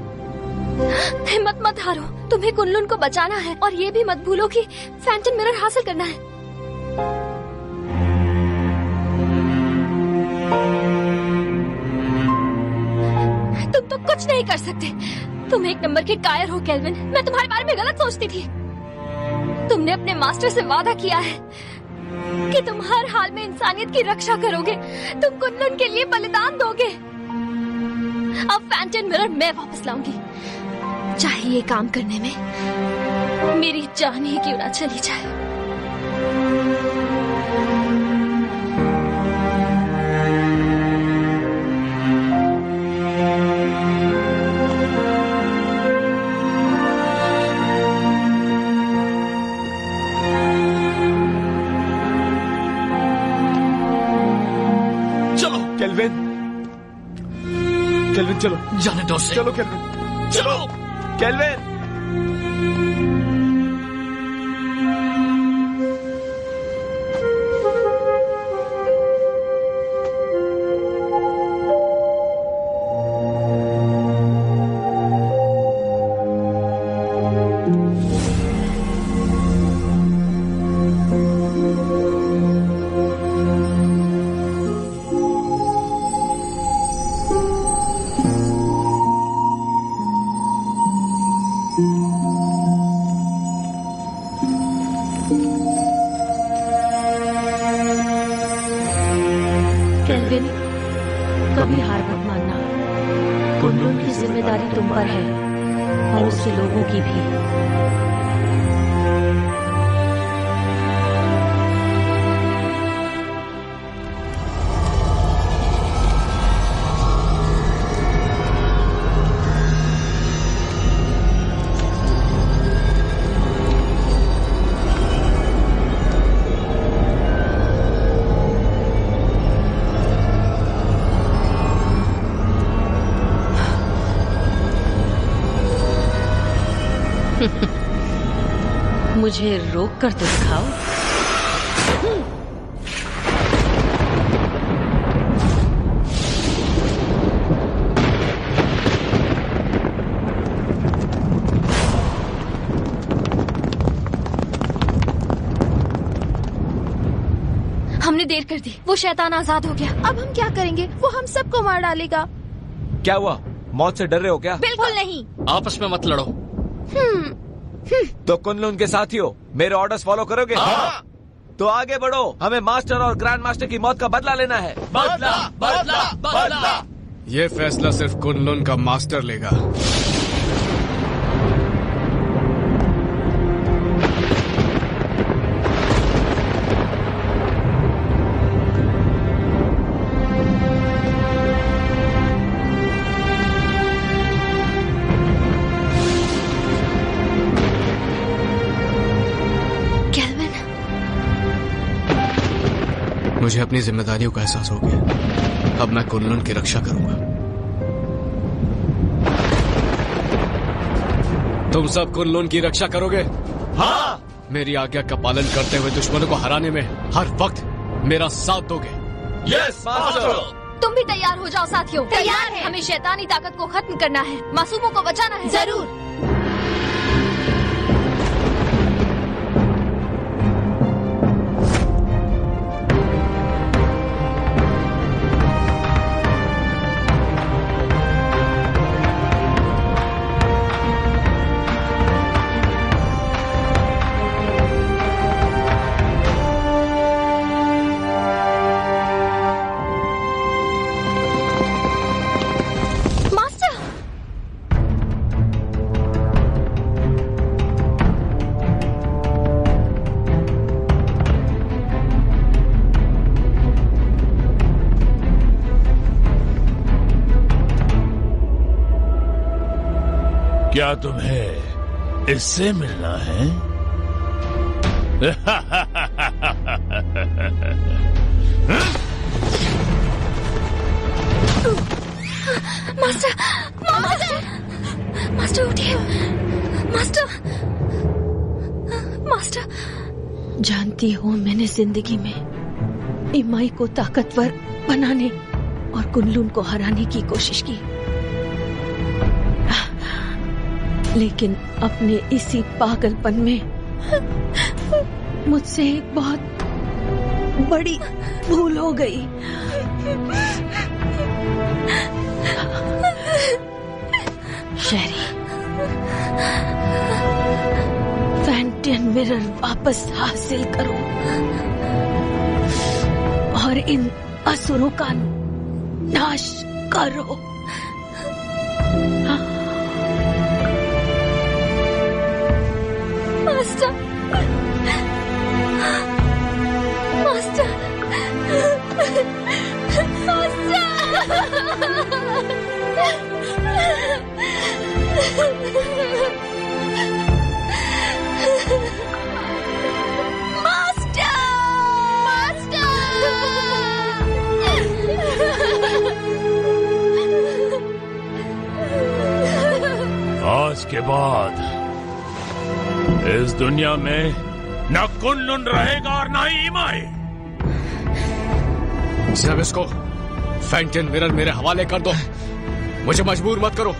हिम्मत मत हारो, तुम्हें कुनलुन को बचाना है और ये भी मत भूलो कि फैंटम मिरर हासिल करना है। तुम तो कुछ नहीं कर सकते। तुम एक नंबर के कायर हो केल्विन। मैं तुम्हारे बारे में गलत सोचती थी। तुमने अपने मास्टर से वादा किया है कि तुम हर हाल में इंसानियत की रक्षा करोगे। तुम कुनलुन के लिए बलिदान दोगे। अब फैंटम मिरर मैं वापस लाऊंगी, चाहे ये काम करने में मेरी जान ही क्यों ना चली जाए। चलो केल्विन, केल्विन चलो, जाने दो उसे। चलो केल्विन, चलो केल्विन। केल्विन, कभी हार मत मानना। कुनलुन की जिम्मेदारी तुम पर है और उसके लोगों की भी। मुझे रोक कर तो दिखाओ। हमने देर कर दी, वो शैतान आजाद हो गया। अब हम क्या करेंगे? वो हम सबको मार डालेगा। क्या हुआ? मौत से डर रहे हो क्या? बिल्कुल नहीं। आपस में मत लड़ो। तो कुनलुन के साथी हो, मेरे ऑर्डर्स फॉलो करोगे? हाँ। तो आगे बढ़ो, हमें मास्टर और ग्रैंड मास्टर की मौत का बदला लेना है। बदला बदला बदला। ये फैसला सिर्फ कुनलुन का मास्टर लेगा। मुझे अपनी जिम्मेदारियों का एहसास हो गया। अब मैं कुनलुन की रक्षा करूंगा। तुम सब कुनलुन की रक्षा करोगे? हाँ। मेरी आज्ञा का पालन करते हुए दुश्मनों को हराने में हर वक्त मेरा साथ दोगे? Yes master. तुम भी तैयार हो जाओ साथियों। तैयार है। हमें शैतानी ताकत को खत्म करना है, मासूमों को बचाना है। जरूर। क्या तुम्हें इससे मिलना है? मास्टर, जानती हो, मैंने जिंदगी में इमाई को ताकतवर बनाने और कुनलुन को हराने की कोशिश की, लेकिन अपने इसी पागलपन में मुझसे एक बहुत बड़ी भूल हो गई। शेरी, फैंटियन मिरर वापस हासिल करो और इन असुरों का नाश करो। मास्टर, मास्टर, आज के बाद इस दुनिया में न कुनलुन रहेगा और न ही इमाई। सब इसको फैंटियन मिरर मेरे हवाले कर दो, मुझे मजबूर मत करो।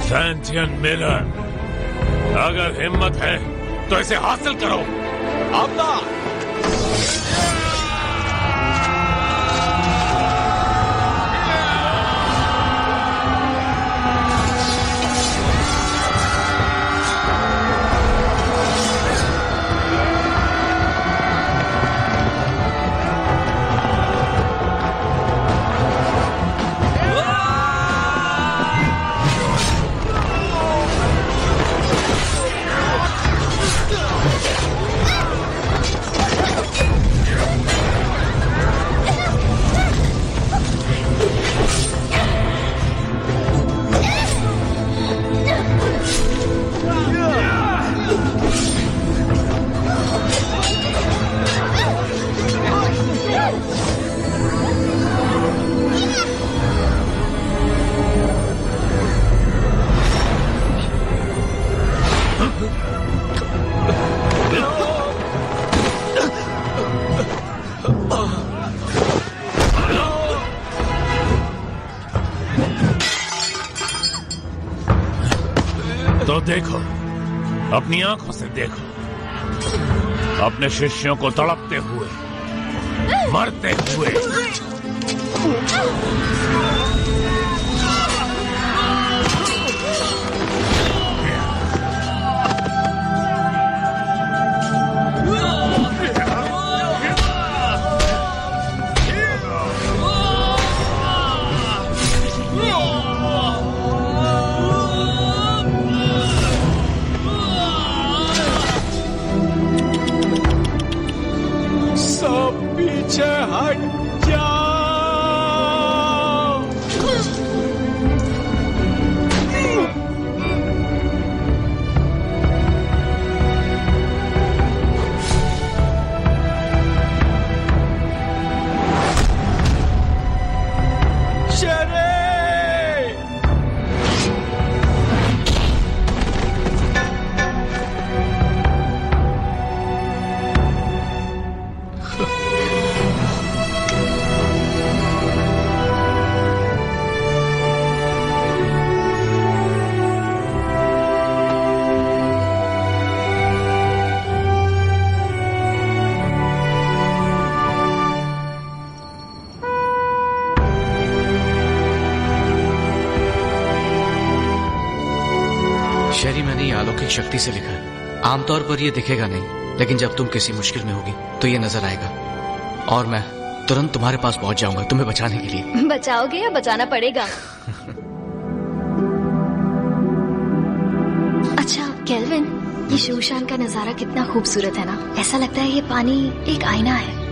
फैंटियन मिरर, अगर हिम्मत है तो इसे हासिल करो। आपदा! तो देखो, अपनी आंखों से देखो, अपने शिष्यों को तड़पते हुए, मरते हुए। पीछे हट जाओ। शेरे! शेरी, मैंने ये अलौकिक शक्ति से लिखा है। आमतौर पर ये दिखेगा नहीं, लेकिन जब तुम किसी मुश्किल में होगी तो ये नजर आएगा और मैं तुरंत तुम्हारे पास पहुंच जाऊंगा तुम्हें बचाने के लिए। बचाओगे या बचाना पड़ेगा? अच्छा केल्विन, ये शूशान का नजारा कितना खूबसूरत है ना। ऐसा लगता है ये पानी एक आईना है।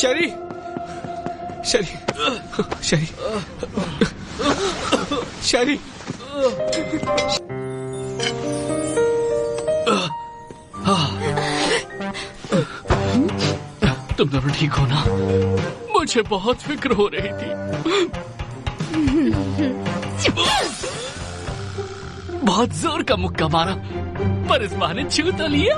शरी शरी शरी शरी तुम दोनों ठीक हो ना? मुझे बहुत फिक्र हो रही थी। बहुत जोर का मुक्का मारा, पर इस बहाने छू तो लिया।